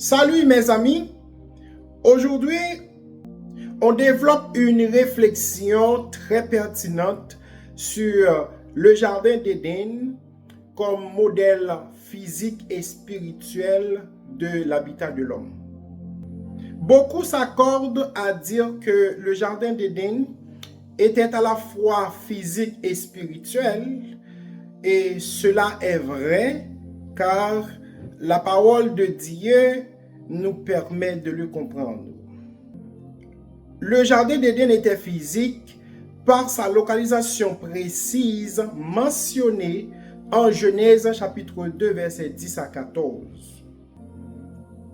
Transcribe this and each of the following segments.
Salut mes amis, aujourd'hui on développe une réflexion très pertinente sur le jardin d'Éden comme modèle physique et spirituel de l'habitat de l'homme. Beaucoup s'accordent à dire que le jardin d'Éden était à la fois physique et spirituel, et cela est vrai car la parole de Dieu nous permet de le comprendre. Le jardin d'Éden était physique par sa localisation précise mentionnée en Genèse chapitre 2 versets 10 à 14,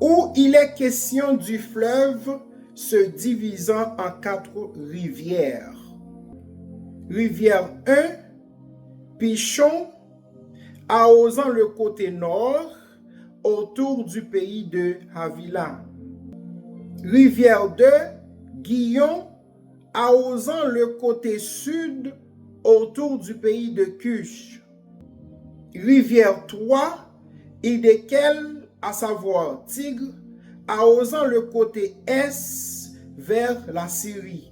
où il est question du fleuve se divisant en 4 rivières. Rivière 1, Pichon, arrosant le côté nord autour du pays de Havila. Rivière 2, Gihon, arrosant le côté sud autour du pays de Cush. Rivière 3, Hiddekel, à savoir Tigre, arrosant le côté est vers la Syrie.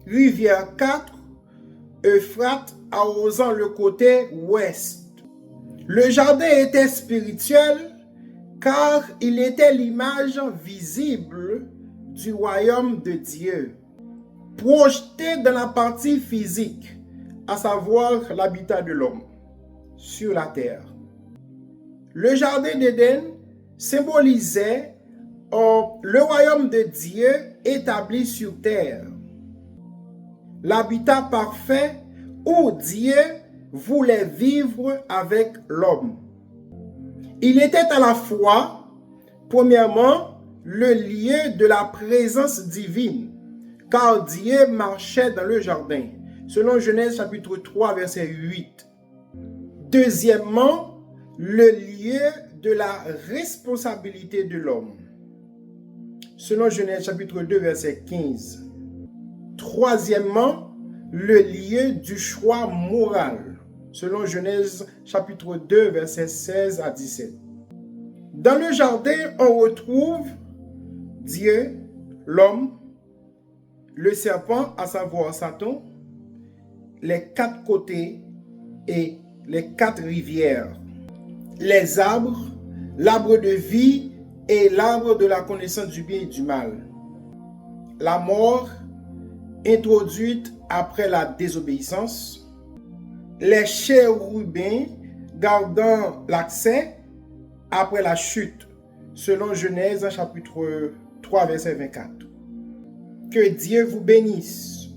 Rivière 4, Euphrate, arrosant le côté ouest. Le jardin était spirituel car il était l'image visible du royaume de Dieu, projeté dans la partie physique, à savoir l'habitat de l'homme sur la terre. Le jardin d'Éden symbolisait le royaume de Dieu établi sur terre, l'habitat parfait où Dieu voulait vivre avec l'homme. Il était à la fois, premièrement, le lieu de la présence divine, car Dieu marchait dans le jardin, selon Genèse chapitre 3, verset 8. Deuxièmement, le lieu de la responsabilité de l'homme, selon Genèse chapitre 2, verset 15. Troisièmement, le lieu du choix moral, selon Genèse chapitre 2, versets 16 à 17. Dans le jardin, on retrouve Dieu, l'homme, le serpent, à savoir Satan, les 4 côtés et les 4 rivières, les arbres, l'arbre de vie et l'arbre de la connaissance du bien et du mal, la mort introduite après la désobéissance, les chérubins gardant l'accès après la chute, selon Genèse chapitre 3 verset 24. Que Dieu vous bénisse.